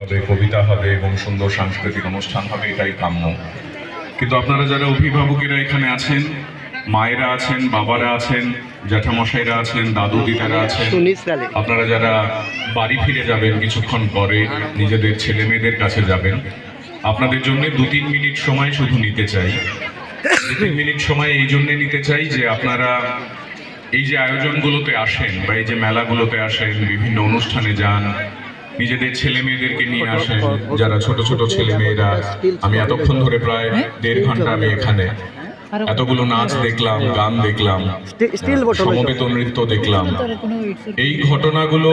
হবে, কবিতা হবে এবং সুন্দর সাংস্কৃতিক অনুষ্ঠান হবে, এটাই কাম্য। কিন্তু আপনারা যারা অভিভাবকেরা এখানে আছেন, মায়েরা আছেন, বাবারা আছেন, জ্যাঠামশাইরা আছেন, দাদু দিদারা আছেন, আপনারা যারা বাড়ি ফিরে যাবেন কিছুক্ষণ পরে, নিজেদের ছেলে মেয়েদের কাছে যাবেন, আপনাদের জন্য 2-3 মিনিট সময় শুধু নিতে চাই। 2-3 মিনিট সময় এই জন্যে নিতে চাই যে আপনারা এই যে আয়োজনগুলোতে আসেন বা এই যে মেলাগুলোতে আসেন, বিভিন্ন অনুষ্ঠানে যান, নিজেদের ছেলে মেয়েদেরকে নিয়ে আসেন, যারা ছোট ছোট ছেলে মেয়েরা। আমি এতক্ষণ ধরে প্রায় 1.5 ঘন্টা আমি এখানে এতগুলো নাচ দেখলাম, গান দেখলাম, সমবেত নৃত্য দেখলাম। এই ঘটনাগুলো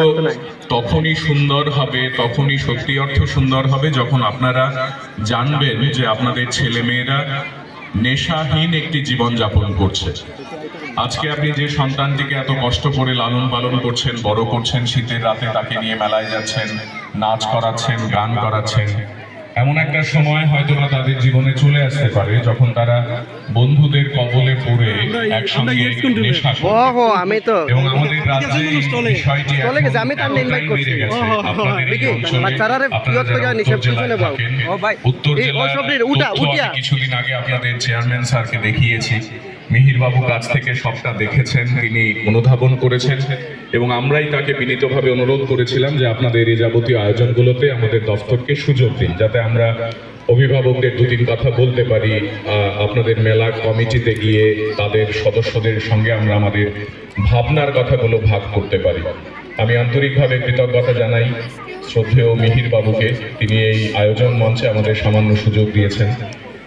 তখনই সুন্দর হবে, তখনই সত্যি অর্থে সুন্দর হবে যখন আপনারা জানবেন যে আপনাদের ছেলে মেয়েরা নেশাহীন একটি জীবন যাপন করছে। আজকে আপনি যে সন্তানটিকে এত কষ্ট করে লালন পালন করছেন, বড় করছেন, শীতের রাতে তাকে নিয়ে মেলায় যাচ্ছেন, নাচ করাচ্ছেন, গান করাচ্ছেন, এমন একটা সময় হয়তো বা তাদের জীবনে চলে আসতে পারে যখন তারা বন্ধুদের কবলে পড়ে একসঙ্গে নেশা করবে। এবং আমাদের রাজ্যে এই বিষয়টি বেড়ে গেছে। আপনাদের এই অঞ্চলে আপনারা যারা উত্তর জেলায় কিছুদিন আগে আপনাদের চেয়ারম্যান স্যারকে দেখিয়েছি, মিহির বাবু কাছ থেকে সবটা দেখেছেন, তিনি অনুধাবন করেছেন এবং আমরাই তাকে বিনীতভাবে অনুরোধ করেছিলাম যে আপনাদের এই যাবতীয় আয়োজনগুলোতে আমাদের দফতরকে সুযোগ দিন, যাতে আমরা অভিভাবকদের 2-3 কথা বলতে পারি, আপনাদের মেলা কমিটিতে গিয়ে তাদের সদস্যদের সঙ্গে আমরা আমাদের ভাবনার কথাগুলো ভাগ করতে পারি। আমি আন্তরিকভাবে কৃতজ্ঞতা জানাই শ্রদ্ধেয় মিহির বাবুকে, তিনি এই আয়োজন মঞ্চে আমাদের সামান্য সুযোগ দিয়েছেন।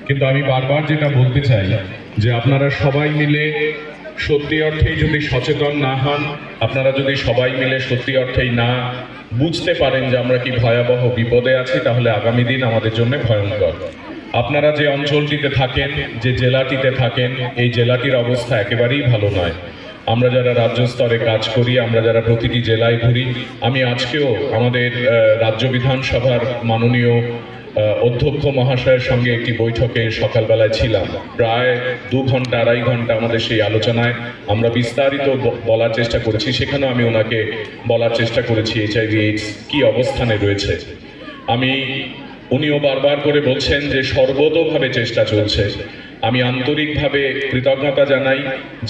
কিন্তু আমি বারবার যেটা বলতে চাই যে আপনারা সবাই মিলে সত্যি অর্থেই যদি সচেতন না হন, আপনারা যদি সবাই মিলে সত্যি অর্থেই না বুঝতে পারেন যে আমরা কি ভয়াবহ বিপদে আছি, তাহলে আগামী দিন আমাদের জন্য ভয়ঙ্কর। আপনারা যে অঞ্চলটিতে থাকেন, যে জেলাটিতে থাকেন, এই জেলাটির অবস্থা একেবারেই ভালো নয়। আমরা যারা রাজ্য স্তরে কাজ করি, আমরা যারা প্রতিটি জেলায় ঘুরি, আমি আজকেও আমাদের রাজ্য বিধানসভার মাননীয় অধ্যক্ষ মহাশয়ের সঙ্গে একটি বৈঠকে সকালবেলায় ছিলাম। প্রায় 2 ঘন্টা 2.5 ঘন্টা আমাদের সেই আলোচনায় আমরা বিস্তারিত বলার চেষ্টা করেছি। সেখানেও আমি ওনাকে বলার চেষ্টা করেছি HIV/AIDS কি অবস্থানে রয়েছে। উনিও বারবার করে বলছেন যে সর্বতোভাবে চেষ্টা চলছে। আমি আন্তরিকভাবে কৃতজ্ঞতা জানাই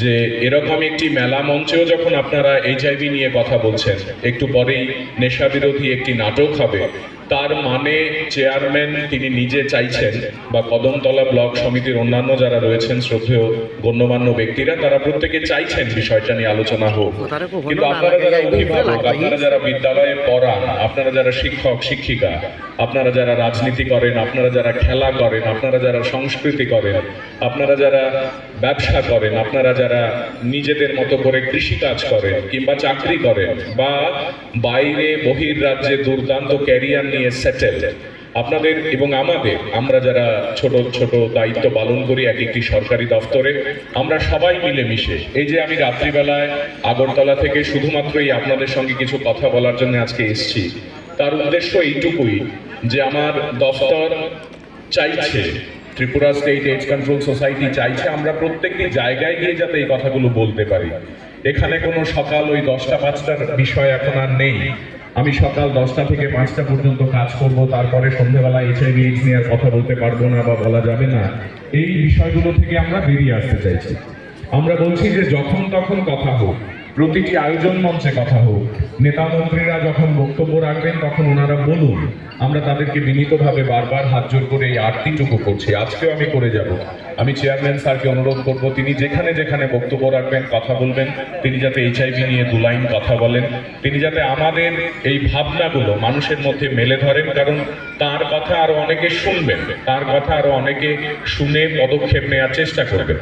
যে এরকম একটি মেলা মঞ্চেও যখন আপনারা HIV নিয়ে কথা বলছেন, একটু পরেই নেশা বিরোধী একটি নাটক হবে, তার মানে চেয়ারম্যান তিনি নিজে চাইছেন বা কদমতলা ব্লক সমিতির অন্যান্য যারা রয়েছেন শ্রদ্ধেয় গণ্যমান্য ব্যক্তিরা, তারা প্রত্যেকে চাইছেন বিষয়টা নিয়ে আলোচনা হোক। কিন্তু আপনারা যারা অভিভাবক, আপনারা যারা বিদ্যালয়ে পড়ান, আপনারা যারা শিক্ষক শিক্ষিকা, আপনারা যারা রাজনীতি করেন, আপনারা যারা খেলা করেন, আপনারা যারা সংস্কৃতি করেন, আপনারা যারা ব্যবসা করেন, আপনারা যারা নিজেদের মতো করে কৃষিকাজ করেন কিংবা চাকরি করেন বা বাইরে বহির্রাজ্যে দুর্দান্ত ক্যারিয়ার নিয়ে সেটেল, আপনাদের এবং আমরা যারা ছোট ছোট দায়িত্ব পালন করি এক একটি সরকারি দফতরে, আমরা সবাই মিলে মিশে এই যে আমি রাত্রিবেলায় আগরতলা থেকে শুধুমাত্রই আপনাদের সঙ্গে কিছু কথা বলার জন্য আজকে এসেছি, তার উদ্দেশ্য এইটুকুই যে আমার দফতর চাইছে, Tripura state AIDS control society চাইছে আমরা প্রত্যেকটি জায়গায় গিয়ে যাতে এই কথাগুলো বলতে পারি। এখানে কোনো সকাল ওই 10টা-5টার বিষয় এখন আর নেই। আমি সকাল 10টা থেকে 5টা পর্যন্ত কাজ করব, তারপরে সন্ধ্যেবেলা HIV/AIDS নিয়ে আর কথা বলতে পারবো না বা বলা যাবে না, এই বিষয়গুলো থেকে আমরা বেরিয়ে আসতে চাইছি। আমরা বলছি যে যখন তখন কথা হোক, প্রতিটি আয়োজন মঞ্চে কথা হোক, নেতা মন্ত্রীরা যখন বক্তব্য রাখবেন তখন ওনারা বলুন, আমরা তাদেরকে বিনীতভাবে বারবার হাত জোর করে এই আরতিটুকু করছি। আজকেও আমি করে যাব। আমি চেয়ারম্যান স্যারকে অনুরোধ করব, তিনি যেখানে যেখানে বক্তব্য রাখবেন, কথা বলবেন, তিনি যাতে HIV নিয়ে 2 লাইন কথা বলেন, তিনি যাতে আমাদের এই ভাবনাগুলো মানুষের মধ্যে মেলে ধরেন, কারণ তার কথা আরো অনেকে শুনবেন, তার কথা আরো অনেকে শুনে পদক্ষেপ নেওয়ার চেষ্টা করবেন।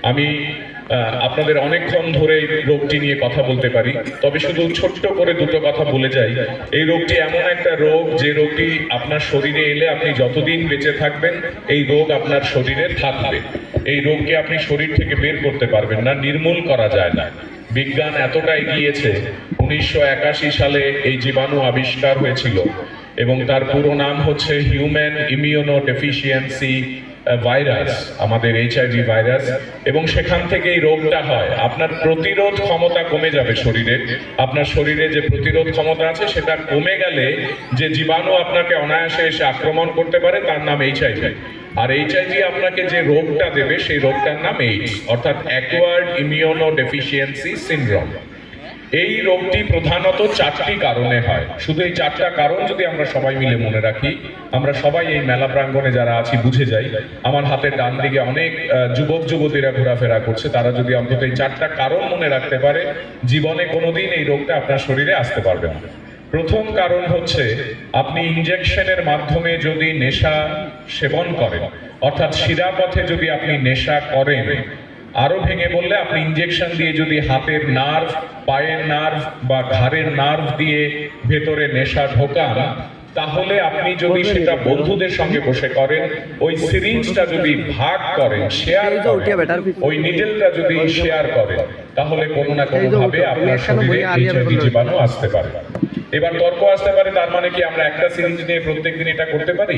আমি আপনাদের অনেকক্ষণ ধরে এই রোগটি নিয়ে কথা বলতে পারি, তবে শুধু ছোট্ট করে 2টো কথা বলে যাই। এই রোগটি এমন একটা রোগ, যে রোগটি আপনার শরীরে এলে আপনি যতদিন বেঁচে থাকবেন এই রোগ আপনার শরীরে থাকবে। এই রোগকে আপনি শরীর থেকে বের করতে পারবেন না, নির্মূল করা যায় না। বিজ্ঞান এতটা এগিয়েছে, 1981 সালে এই জীবাণু আবিষ্কার হয়েছিল এবং তার পুরো নাম হচ্ছে হিউম্যান ইমিউনো ডেফিসিয়েন্সি ভাইরাস, আমাদের এইচআইভি ভাইরাস, এবং সেখান থেকে এই রোগটা হয়। আপনার প্রতিরোধ ক্ষমতা কমে যাবে শরীরের, আপনার শরীরে যে প্রতিরোধ ক্ষমতা আছে সেটা কমে গেলে যে জীবাণু আপনাকে অনায়াসে এসে আক্রমণ করতে পারে তার নাম এইচআইভি। আর এইচআইভি আপনাকে যে রোগটা দেবে সেই রোগটার নাম এইডস, অর্থাৎ অ্যাকোয়ার্ড ইমিউনো ডেফিসিয়েন্সি সিনড্রোম। এই রোগটি প্রধানত 4টি কারণে হয়। শুধু এই 4টা কারণ যদি আমরা সবাই মিলে মনে রাখি, আমরা সবাই এই মেলা প্রাঙ্গণে যারা আছি বুঝে যাই। আমার হাতের ডান দিকে অনেক যুবক যুবতীরা ঘোরাফেরা করছে, তারা যদি অন্তত এই 4টা কারণ মনে রাখতে পারে, জীবনে কোনোদিন এই রোগটা আপনার শরীরে আসতে পারবে না। প্রথম কারণ হচ্ছে, আপনি ইনজেকশনের মাধ্যমে যদি নেশা সেবন করেন, অর্থাৎ শিরাপথে যদি আপনি নেশা করেন, আরো ভেঙে বললে আপনি ইনজেকশন দিয়ে যদি হাতের নার্ভ, পায়ের নার্ভ বা ঘাড়ের নার্ভ দিয়ে ভেতরে নেশা ঢোকান, তাহলে আপনি যদি সেটা বন্ধুদের সঙ্গে বসে করেন, ওই সিরিঞ্জটা যদি ভাগ করেন, শেয়ার করেন, ওই নিডেলটা যদি শেয়ার করেন, তাহলে কোনো না কোনো ভাবে আপনার শরীরে এইচআইভি জীবাণু আসতে পারে। এবার তর্ক আসতে পারে, তার মানে কি আমরা একটা সিরিঞ্জ নিয়ে প্রত্যেকদিন এটা করতে পারি?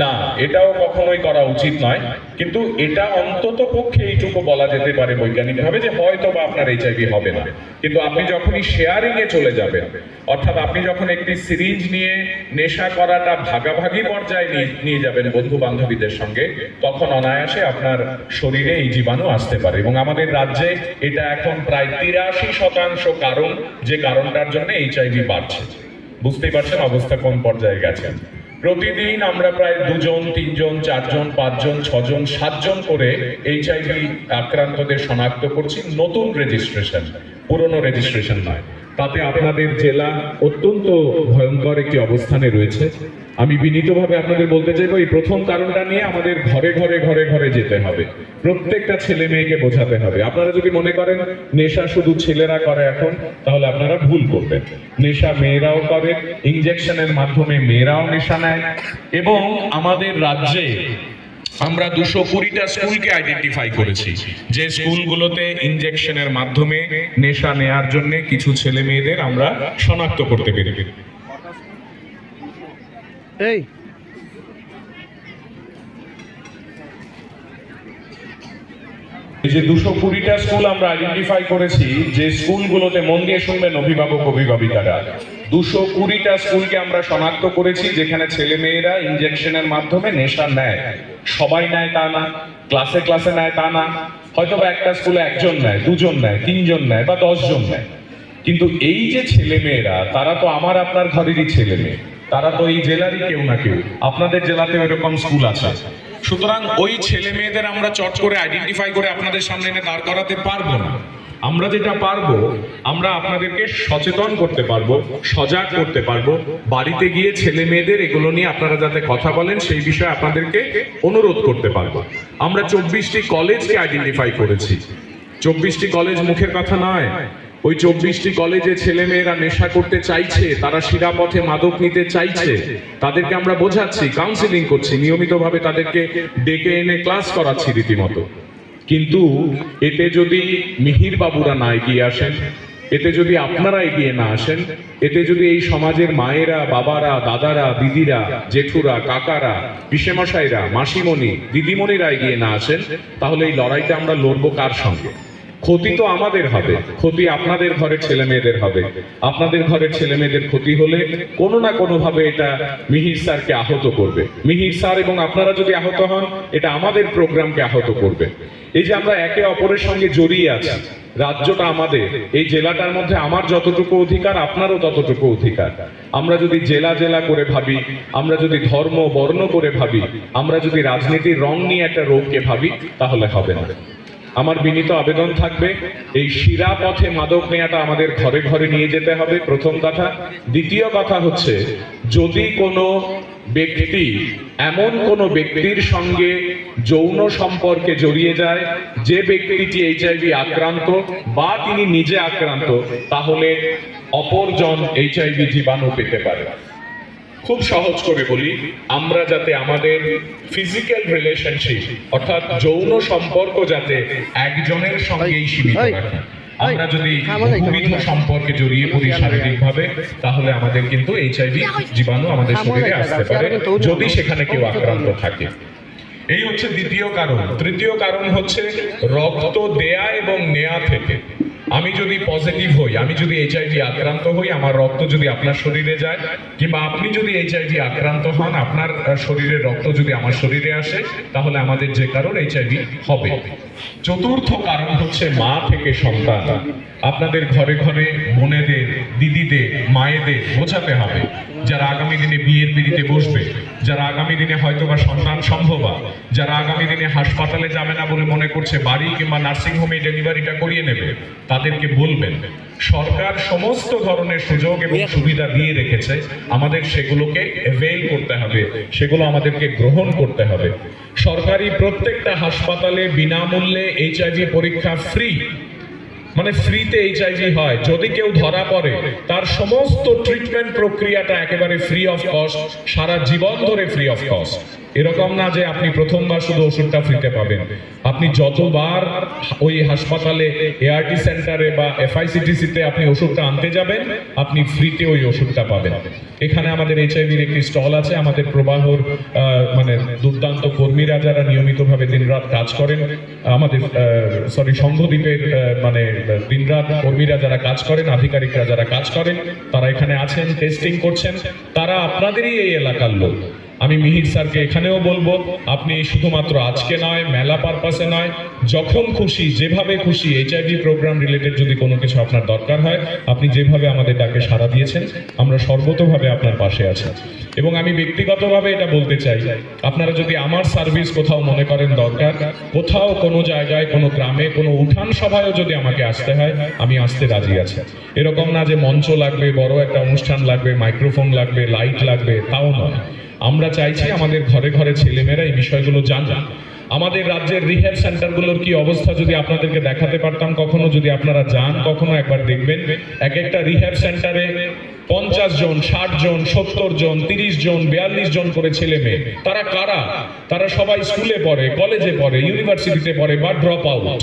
না, এটাও কখনোই করা উচিত নয়। কিন্তু এটা অন্তত পক্ষে এইটুকু বলা যেতে পারে বৈজ্ঞানিকভাবে যে হয়তো বা আপনার এইচআইভি হবে না। কিন্তু আপনি যখনই শেয়ারিং এ চলে যাবেন, অর্থাৎ আপনি যখন একটি সিরিঞ্জ নিয়ে নেশা করাটা ভাগাভাগি পর্যায়ে নিয়ে যাবেন বন্ধু বান্ধবীদের সঙ্গে, তখন অনায়াসে আপনার শরীরে এই জীবাণু আসতে পারে। এবং আমাদের রাজ্যে এটা এখন প্রায় 83% কারণ, যে কারণটার জন্য এইচআইভি বাড়ছে। বুঝতেই পারছেন অবস্থা কোন পর্যায়ে গেছে। প্রতিদিন আমরা প্রায় 2 জন, 3 জন, 4 জন, 5 জন, 6 জন, 7 জন করে এইচআইভি আক্রান্তদের শনাক্ত করছি। নতুন রেজিস্ট্রেশন, পুরনো রেজিস্ট্রেশন নয়। তাতে আপনাদের জেলা অত্যন্ত ভয়ঙ্কর একটি অবস্থানে রয়েছে। আমি বিনীতভাবে আপনাদের বলতে চাইবো, এই প্রথম কারণটা নিয়ে আমাদের ঘরে ঘরে ঘরে ঘরে যেতে হবে, প্রত্যেকটা ছেলে মেয়েকে বোঝাতে হবে। আপনারা যদি মনে করেন নেশা শুধু ছেলেরা করে এখন, তাহলে আপনারা ভুল করবেন। নেশা মেয়েরাও করে, ইনজেকশনের মাধ্যমে মেয়েরাও নেশা নেয়। এবং আমাদের রাজ্যে আমরা 220টা স্কুলকে আইডেন্টিফাই করেছি, যে স্কুলগুলোতে ইনজেকশনের মাধ্যমে নেশা নেয়ার জন্য কিছু ছেলে মেয়েদের আমরা শনাক্ত করতে পেরেছি। এই যে 220টা স্কুল আমরা আইডেন্টিফাই করেছি, যে স্কুলগুলোতে, মন দিয়ে শুনবেন অভিভাবক অভিভাবিকারা, 220টা স্কুলকে আমরা শনাক্ত করেছি যেখানে ছেলে মেয়েরা ইনজেকশনের মাধ্যমে নেশা নেয়। সবাই নেয় তা না, ক্লাসে ক্লাসে নেয় তা না, হয়তো বা একটা স্কুলে 1 জন নেয়, 2 জন নেয়, 3 জন নেয় বা 10 জন নেয়। কিন্তু এই যে ছেলে মেয়েরা, তারা তো আমার আপনার ঘরেরই ছেলে মেয়ে, তারা তো এই জেলারই কেউ না কেউ। আপনাদের জেলাতে এরকম স্কুল আছে। সুতরাং ওই ছেলে মেয়েদের আমরা চট করে আইডেন্টিফাই করে আপনাদের সামনে এনে দাঁড় করাতে পারবো না। আমরা যেটা পারবো, আমরা আপনাদেরকে সচেতন করতে পারবো, সজাগ করতে পারবো। বাড়িতে গিয়ে ছেলে মেয়েদের এগুলো নিয়ে আপনারা যাতে কথা বলেন, সেই বিষয়ে আপনাদেরকে অনুরোধ করতে পারবো। আমরা 24টি কলেজকে আইডেন্টিফাই করেছি। 24টি কলেজ মুখের কথা নয়, ওই 24টি কলেজে ছেলে মেয়েরা নেশা করতে চাইছে, তারা শিরাপথে মাদক নিতে চাইছে, তাদেরকে আমরা বোঝাচ্ছি, কাউন্সিলিং করছি, নিয়মিতভাবে তাদেরকে ডেকে এনে ক্লাস করাচ্ছি রীতিমতো। কিন্তু এতে যদি মিহির বাবুরা না এগিয়ে আসেন, এতে যদি আপনারা এগিয়ে না আসেন, এতে যদি এই সমাজের মায়েরা, বাবারা, দাদারা, দিদিরা, জেঠুরা, কাকারা, পিসেমশাইরা, মাসিমণি, দিদিমণিরা এগিয়ে না আসেন, তাহলে এই লড়াইটা আমরা লড়বো কার সঙ্গে? ক্ষতি তো আমাদের হবে, ক্ষতি আপনাদের ঘরের ছেলে মেয়েদের হবে। আপনাদের ঘরের ছেলে মেয়েদের ক্ষতি হলে কোনো না কোনো ভাবে এটা মিহির স্যারকে আহত করবে। মিহির স্যার এবং আপনারা যদি আহত হন, এটা আমাদের প্রোগ্রামকে আহত করবে। এই যে আমরা একে অপরের সঙ্গে জড়িয়ে আছি, রাজ্যটা আমাদের, এই জেলাটার মধ্যে আমার যতটুকু অধিকার, আপনারও ততটুকু অধিকার। আমরা যদি জেলা জেলা করে ভাবি, আমরা যদি ধর্ম বর্ণ করে ভাবি, আমরা যদি রাজনীতির রং নিয়ে একটা রোগকে ভাবি, তাহলে হবে না। আমার বিনীত আবেদন থাকবে, এই শিরাপথে মাদক নেওয়াটা আমাদের ঘরে ঘরে নিয়ে যেতে হবে, প্রথম কথা। দ্বিতীয় কথা হচ্ছে, যদি কোনো ব্যক্তি এমন কোনো ব্যক্তির সঙ্গে যৌন সম্পর্কে জড়িয়ে যায়, যে ব্যক্তিটি এইচআইভি আক্রান্ত বা তিনি নিজে আক্রান্ত, তাহলে অপরজন এইচআইভি জীবাণু পেতে পারে। খুব সহজ করে বলি, আমরা যাতে আমাদের ফিজিক্যাল রিলেশনশিপ, অর্থাৎ যৌন সম্পর্ক যাতে একজনের সঙ্গেই সীমিত রাখি। আমরা যদি বহুবিধ সম্পর্কে জড়িয়ে পড়ি শারীরিকভাবে, তাহলে আমাদের কিন্তু এইচআইভি জীবাণু আমাদের শরীরে আসতে পারে, যদি সেখানে কেউ আক্রান্ত থাকে। এই হচ্ছে দ্বিতীয় কারণ। তৃতীয় কারণ হচ্ছে রক্ত দেয়া এবং নেয়া থেকে। আমি যদি পজিটিভ হই, আমি যদি এইচআইভি আক্রান্ত হই, আমার রক্ত যদি আপনার শরীরে যায়, কিংবা আপনি যদি এইচআইভি আক্রান্ত হন, আপনার শরীরের রক্ত যদি আমার শরীরে আসে, তাহলে আমাদের যে কারণ এইচআইভি হবে। চতুর্থ কারণ হচ্ছে মা থেকে সন্তান। আপনাদের ঘরে ঘরে বোনেদের, দিদিদের, মায়েদের বোঝাতে হবে, যারা আগামী দিনে বিয়ের পিড়িতে বসবে, যারা আগামী দিনে হয়তোবা সন্তান সম্ভবা, যারা আগামী দিনে হাসপাতালে যাবে না বলে মনে করছে বাড়ি কিংবা নার্সিং হোমে ডেলিভারিটা করিয়ে নেবে, তাদেরকে বলবেন সরকার সমস্ত ধরনের সুযোগ এবং সুবিধা দিয়ে রেখেছে, আমাদের সেগুলোকে অ্যাভেইল করতে হবে, সেগুলো আমাদেরকে গ্রহণ করতে হবে। সরকারি প্রত্যেকটা হাসপাতালে বিনামূল্যে এইচআইভি পরীক্ষা ফ্রি, মানে ফ্রিতে এইচআইভি হয়। যদি কেউ ধরা পড়ে, তার সমস্ত ট্রিটমেন্ট প্রক্রিয়াটা একেবারে ফ্রি অফ কস্ট, সারা জীবন ধরে ফ্রি অফ কস্ট। এরকম না যে আপনি প্রথমবার শুধু ওষুধটা ফ্রিতে পাবেন, আপনি যতবার ওই হাসপাতালে, এআরটি সেন্টারে বা এফআইসিটিসিতে আপনি ওষুধটা আনতে যাবেন, আপনি ফ্রিতে ওই ওষুধটা পাবেন। এখানে আমাদের এইচআইভির একটি স্টল আছে, আমাদের প্রবাহর মানে দুর্দান্ত কর্মীরা যারা নিয়মিতভাবে দিনরাত কাজ করেন, আমাদের সংঘদ্বীপের মানে দিনরাত কর্মীরা যারা কাজ করেন, আধিকারিকরা যারা কাজ করেন, তারা এখানে আছেন, টেস্টিং করছেন। তারা আপনাদেরই এই এলাকার লোক। আমি মিহির স্যারকে এখানেও বলবো, আপনি শুধুমাত্র আজকে নয়, মেলা পারপাসে নয়, যখন খুশি, যেভাবে খুশি, এইচআইভি প্রোগ্রাম রিলেটেড যদি কোনো কিছু আপনার দরকার হয়, আপনি যেভাবে আমাদের ডাকে সাড়া দিয়েছেন, আমরা সর্বতোভাবে আপনার পাশে আছি। এবং আমি ব্যক্তিগতভাবে এটা বলতে চাই, আপনারা যদি আমার সার্ভিস কোথাও মনে করেন দরকার, কোথাও কোনো জায়গায়, কোনো গ্রামে, কোনো উঠান সভায়ও যদি আমাকে আসতে হয়, আমি আসতে রাজি আছি। এরকম না যে মঞ্চ লাগবে, বড় একটা অনুষ্ঠান লাগবে, মাইক্রোফোন লাগবে, লাইট লাগবে, তাও নয়। আমরা চাইছি আমাদের ঘরে ঘরে ছেলেমেয়েরা এই বিষয়গুলো জানবে। আমাদের রাজ্যের রিহ্যাব সেন্টারগুলোর কি অবস্থা যদি আপনাদেরকে দেখাতে পারতাম কখনো, যদি আপনারা যান কখনো, একবার দেখবেন এক একটা রিহ্যাব সেন্টারে 50 জন, 60 জন, 70 জন, 30 জন, 42 জন করে ছেলে মেয়ে। তারা কারা? তারা সবাই স্কুলে পড়ে, কলেজে পড়ে, ইউনিভার্সিটিতে পড়ে বা ড্রপ আউট।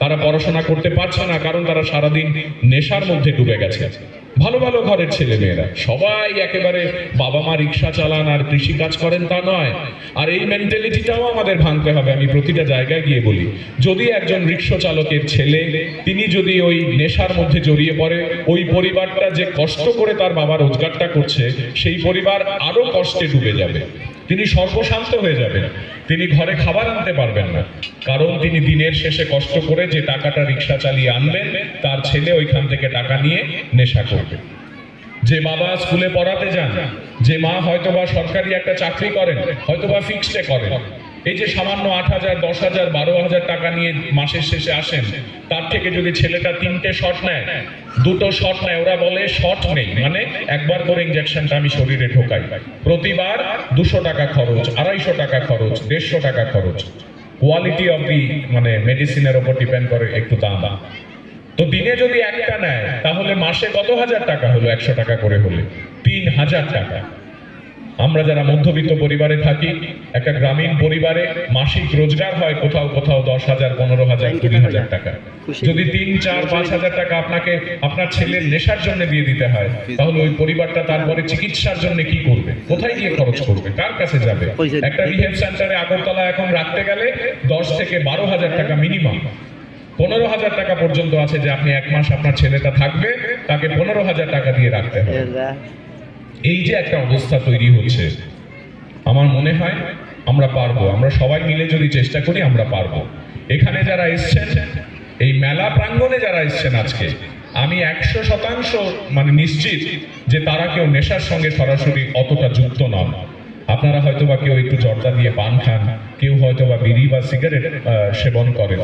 তারা পড়াশোনা করতে পারছে না, কারণ তারা সারাদিন নেশার মধ্যে ডুবে গেছে। ভালো ভালো ঘরের ছেলে মেয়েরা সবাই একেবারে বাবা মা রিক্সা চালান আর কৃষি কাজ করেন তা নয়। আর এই মেন্টালিটিটাও আমাদের ভাঙতে হবে। আমি প্রতিটা জায়গায় গিয়ে বলি, যদি একজন রিক্সা চালকের ছেলে, তিনি যদি ওই নেশার মধ্যে জড়িয়ে পড়ে, ওই পরিবারটা যে কষ্ট করে তার বাবা রোজগারটা করছে, সেই পরিবার আরো কষ্টে ডুবে যাবে। তিনি সর্বশান্ত হয়ে যাবেন, তিনি ঘরে খাবার আনতে পারবেন না, কারণ তিনি দিনের শেষে কষ্ট করে যে টাকাটা রিক্সা চালিয়ে আনবেন, তার ছেলে ওইখান থেকে টাকা নিয়ে নেশা করবে। যে বাবা স্কুলে পড়াতে যান, যে মা হয়তোবা সরকারি একটা চাকরি করেন, হয়তোবা ফিক্সডে করেন, এই যে সামান্য 8,000, 10,000, 12,000 টাকা নিয়ে মাসের শেষে আসেন, তার থেকে যদি ছেলেটা 3টে শট নেয়, 2টো শট নেয়, ওরা বলে শট নেই, মানে একবার করে ইঞ্জেকশনটা আমি শরীরে ঢোকাই, প্রতিবার 200 টাকা খরচ, 250 টাকা খরচ, 150 টাকা খরচ। কোয়ালিটি অফ দি মানে মেডিসিনের ওপর ডিপেন্ড করে একটু দাম। তো দিনে যদি একটা নেয়, তাহলে মাসে কত হাজার টাকা হলো? 100 টাকা করে হলে 3,000 টাকা। আমরা যারা মধ্যবিত্ত পরিবারে থাকি, একটা গ্রামীণ পরিবারে মাসিক রোজগার হয় কোথাও কোথাও 10,000, 15,000, 20,000 টাকা। যদি 3, 4, 5,000 টাকা আপনাকে আপনার ছেলের নেশার জন্য দিয়ে দিতে হয়, তাহলে ওই পরিবারটা তারপরে চিকিৎসার জন্য কি করবে? কোথায় গিয়ে খরচ করবে? কার কাছে যাবে? একটা রিহ্যাব সেন্টারে আগরতলা এখন রাখতে গেলে 10 থেকে 12,000 টাকা মিনিমাম। 15,000 টাকা পর্যন্ত আছে যে আপনি 1 মাস আপনার ছেলেটা থাকবে, তাকে 15,000 টাকা দিয়ে রাখতে হবে। এই যে একটা অবস্থা তৈরি হচ্ছে, আমার মনে হয় আমরা পারবো। আমরা সবাই মিলে যদি চেষ্টা করি, আমরা পারবো। এখানে যারা এসছেন, এই মেলা প্রাঙ্গণে যারা এসছেন আজকে, আমি 100% মানে নিশ্চিত যে তারা কেউ নেশার সঙ্গে সরাসরি অতটা যুক্ত নন। আপনারা হয়তোবা কেউ একটু জর্দা দিয়ে পান খান, কেউ হয়তোবা বিড়ি বা সিগারেট সেবন করেন,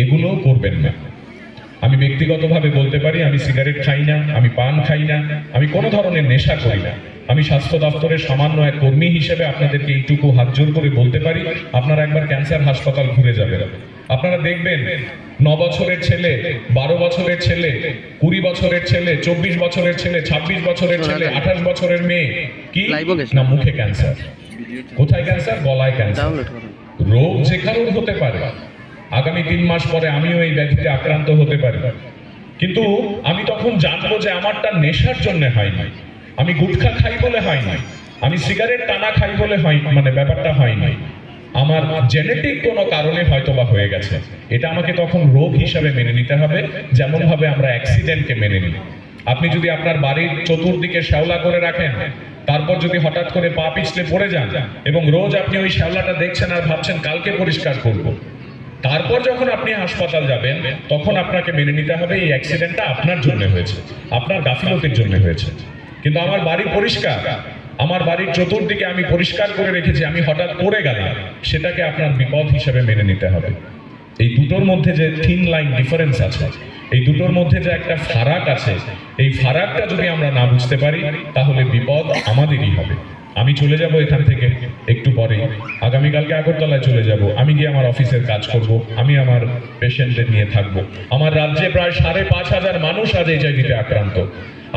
এগুলোও করবেন না। আমি ব্যক্তিগতভাবে বলতে পারি, আমি সিগারেট খাই না, আমি পান খাই না, আমি কোনো ধরনের নেশা করি না। আমি স্বাস্থ্য দপ্তরের সামান্য এক কর্মী হিসেবে আপনাদেরকে এইটুকু হাত জোর করে বলতে পারি, আপনারা একবার ক্যান্সার হাসপাতাল ঘুরে যাবেন। আপনারা দেখবেন 9 বছরের ছেলে, 12 বছরের ছেলে, 20 বছরের ছেলে, 24 বছরের ছেলে, 26 বছরের ছেলে, 28 বছরের মেয়ে, কি না মুখে ক্যান্সার। কোথায় ক্যান্সার? গলায় ক্যান্সার। রোগ যে কারোর হতে পারে। আগামী 3 মাস পরে আমিও এই ব্যাধিতে আক্রান্ত হতে পারি, কিন্তু আমি তখন জানবো যে আমারটা নেশার জন্য হয়নি, আমি গুটখা খাই বলে হয়নি, আমি সিগারেট টানা খাই বলে হয়, মানে ব্যাপারটা হয়নি। আমার জেনেটিক কোনো কারণে হয়তো বা হয়ে গেছে, এটা আমাকে তখন রোগ হিসাবে মেনে নিতে হবে, যেমন ভাবে আমরা অ্যাক্সিডেন্টকে মেনে নিই। আপনি যদি আপনার বাড়ির চতুর্দিকে শ্যাওলা করে রাখেন, তারপর যদি হঠাৎ করে পা পিছলে পড়ে যান এবং রোজ আপনি ওই শ্যাওলাটা দেখছেন আর ভাবছেন কালকে পরিষ্কার করব, তারপর যখন আপনি হাসপাতাল যাবেন তখন আপনাকে মেনে নিতে হবে এই অ্যাক্সিডেন্টটা আপনার জন্য হয়েছে, আপনার গাফিলতির জন্য হয়েছে। কিন্তু আমার বাড়ি পরিষ্কার, আমার বাড়ির চতুর্দিকে আমি পরিষ্কার করে রেখেছি, আমি হঠাৎ পড়ে গেলাম, সেটাকে আপনার বিপদ হিসেবে মেনে নিতে হবে। এই দুটোর মধ্যে যে থিন লাইন ডিফারেন্স আছে, এই দুটোর মধ্যে যে একটা ফারাক আছে, এই ফারাকটা যদি আমরা না বুঝতে পারি তাহলে বিপদ আমাদেরই হবে। আমি চলে যাব এখান থেকে একটু পরে, আগামীকালকে আগরতলায় চলে যাব, আমি গিয়ে আমার অফিসের কাজ করব, আমি আমার পেশেন্টদের নিয়ে থাকব। আমার রাজ্যে প্রায় 5,500 মানুষ আজ এইচআইভিতে আক্রান্ত।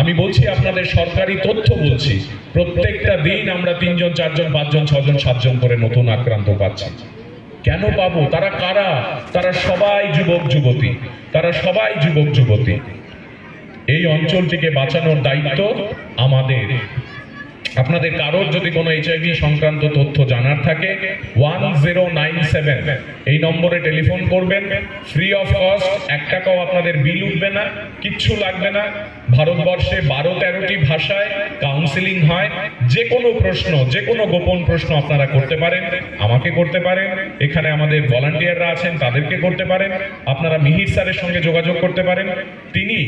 আমি বলছি আপনাদের সরকারি তথ্য বলছি, প্রত্যেকটা দিন আমরা 3 জন 4 জন 5 জন 6 জন 7 জন করে নতুন আক্রান্ত পাচ্ছি। কেন পাবো? তারা কারা? তারা সবাই যুবক যুবতী, তারা সবাই যুবক যুবতী। এই অঞ্চলটিকে বাঁচানোর দায়িত্ব আমাদের। আপনাদের কারোর যদি কোনো এইচআইভি সংক্রান্ত তথ্য জানার থাকে 1097 এই নম্বরে টেলিফোন করবেন, ফ্রি অফ কস্ট, 1 টাকাও আপনাদের বিল উঠবে না, কিচ্ছু লাগবে না। ভারতবর্ষে 12-13টি ভাষায় কাউন্সিলিং হয়। যে কোনো প্রশ্ন, যে কোনো গোপন প্রশ্ন আপনারা করতে পারেন, আমাকে করতে পারেন, এখানে আমাদের ভলান্টিয়াররা আছেন তাদেরকে করতে পারেন, আপনারা মিহির স্যারের সঙ্গে যোগাযোগ করতে পারেন। তিনি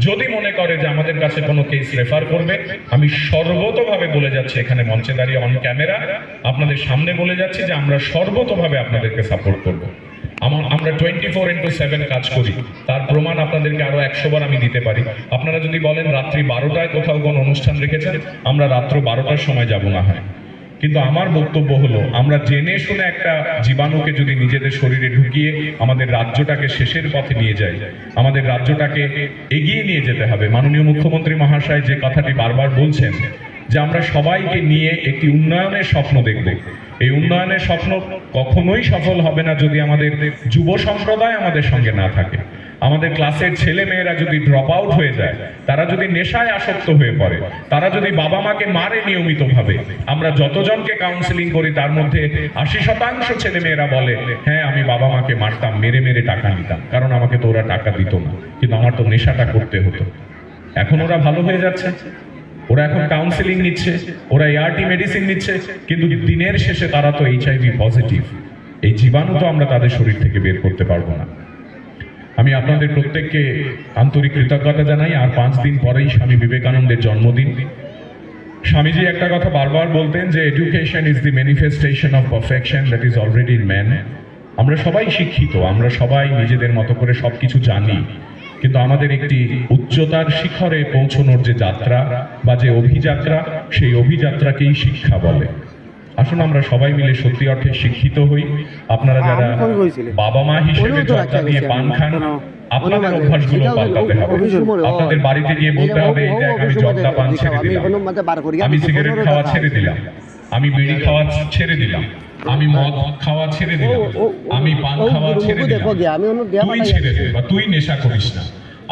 যদি মনে করে যে আমাদের কাছে কোনো কেস রেফার করবে, আমি সর্বতভাবে বলে যাচ্ছি, এখানে মঞ্চে দাঁড়িয়ে অন ক্যামেরা আপনাদের সামনে বলে যাচ্ছি যে আমরা সর্বতভাবে আপনাদেরকে সাপোর্ট করব। আমরা 24x7 কাজ করি, তার প্রমাণ আপনাদেরকে আরো 100 বার আমি দিতে পারি। আপনারা যদি বলেন রাত্রি 12টায় কোথাও কোনো অনুষ্ঠান রেখেছেন, আমরা রাত্র 12টার সময় যাব না হয়, কিন্তু আমার বক্তব্য হলো আমরা জেনে শুনে একটা জীবাণুকে যদি নিজেদের শরীরে ঢুকিয়ে আমাদের রাজ্যটাকে শেষের পথে নিয়ে যাই, আমাদের রাজ্যটাকে এগিয়ে নিয়ে যেতে হবে। মাননীয় মুখ্যমন্ত্রী মহাশয় যে কথাটি বারবার বলছেন যে আমরা সবাইকে নিয়ে একটি উন্নয়নের স্বপ্ন দেখব, এই উন্নয়নের স্বপ্ন কখনোই সফল হবে না যদি আমাদের যুব সম্প্রদায় আমাদের সঙ্গে না থাকে। আমাদের ক্লাসের ছেলে মেয়েরা যদি ড্রপ আউট হয়ে যায়, তারা যদি নেশায় আসক্ত হয়ে পড়ে, তারা যদি বাবা মাকে মারে নিয়মিতভাবে, আমরা যতজনকে কাউন্সিলিং করি তার মধ্যে 80% ছেলে মেয়েরা বলে হ্যাঁ আমি বাবা মাকে মারতাম, মেরে মেরে টাকা নিতাম, কারণ আমাকে তো ওরা টাকা দিত না, কিন্তু আমার তো নেশাটা করতে হতো। এখন ওরা ভালো হয়ে যাচ্ছে, ওরা এখন কাউন্সিলিং নিচ্ছে, ওরা এআরটি মেডিসিন নিচ্ছে, কিন্তু দিনের শেষে তারা তো এইচআইভি পজিটিভ। এই জীবাণু তো আমরা তাদের শরীর থেকে বের করতে পারবো না। আমি আপনাদের প্রত্যেককে আন্তরিক কৃতজ্ঞতা জানাই। আর 5 দিন পরেই স্বামী বিবেকানন্দের জন্মদিন। স্বামীজি একটা কথা বারবার বলতেন যে education is the manifestation of perfection that is already in man. আমরা সবাই শিক্ষিত, আমরা সবাই নিজেদের মতো করে সবকিছু জানি, কিন্তু আমাদের একটি উচ্চতার শিখরে পৌঁছানোর যে যাত্রা বা যে অভিযাত্রা, সেই অভিযাত্রাকেই শিক্ষা বলে। আসুন আমরা সবাই মিলে সত্যি অর্থে শিক্ষিত হই। আপনারা যারা বাবা মা হিসেবে জর্দা দিয়ে পান খান, আপনাদের অভ্যাসগুলো পাল্টাতে হবে। আপনাদের বাড়িতে গিয়ে বলতে হবে এই দেখ আমি জর্দা পান ছেড়ে দিলাম, আমি সিগারেট খাওয়া ছেড়ে দিলাম, আমি বিড়ি খাওয়া ছেড়ে দিলাম, আমি মদ খাওয়া ছেড়ে দিলাম, আমি পান খাওয়া ছেড়ে দিলাম, তুই ছেড়ে দে বা তুই নেশা করিস না।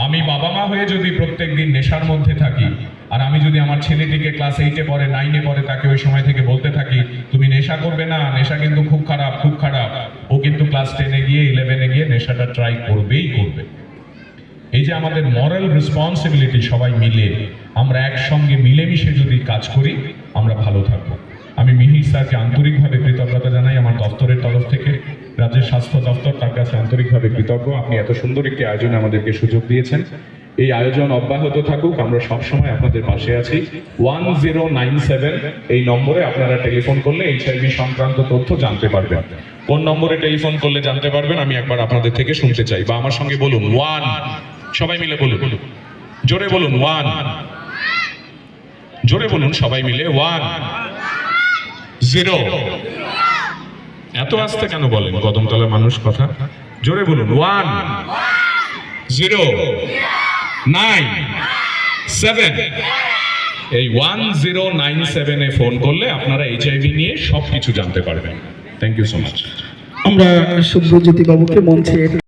আমি বাবা মা হয়ে যদি প্রত্যেকদিন নেশার মধ্যে থাকি, আর আমি যদি আমার ছেলেটিকে ক্লাস 8-এ পড়ে 9-এ পড়ে তাকে ওই সময় থেকে বলতে থাকি তুমি নেশা করবে না, নেশা কিন্তু খুব খারাপ খুব খারাপ, ও কিন্তু ক্লাস 10-এ গিয়ে 11-এ গিয়ে নেশাটা ট্রাই করবেই করবে। এই যে আমাদের মরাল রেসপন্সিবিলিটি, সবাই মিলে আমরা একসঙ্গে মিলেমিশে যদি কাজ করি আমরা ভালো থাকবো। আমি মিহির স্যারকে আন্তরিকভাবে কৃতজ্ঞতা জানাই আমার দপ্তরের তরফ থেকে, রাজ্যের স্বাস্থ্য দপ্তর তার কাছে আন্তরিকভাবে কৃতজ্ঞ। আপনি এত সুন্দর একটি আয়োজনে আমাদেরকে সুযোগ দিয়েছেন। এই আয়োজন অব্যাহত থাকুক, আমরা সবসময় আপনাদের পাশে আছি। 1097 এই নম্বরে আপনারা টেলিফোন করলে এইচআইভি সংক্রান্ত তথ্য জানতে পারবেন। কোন নম্বরে টেলিফোন করলে জানতে পারবেন আমি একবার আপনাদের থেকে শুনতে চাই, বা আমার সঙ্গে বলুন 1, সবাই মিলে বলুন, জোরে বলুন 1, জোরে বলুন সবাই মিলে 1 0। এত আস্তে কেন বলেন কদমতলার মানুষ কথা? জোরে বলুন 1 0 9 7। এই 1097-এ ফোন করলে আপনারা এইচআইভি নিয়ে সবকিছু জানতে পারবেন। Thank you so much. আমরা শুভ্রজ্যোতি বাবুকে মঞ্চে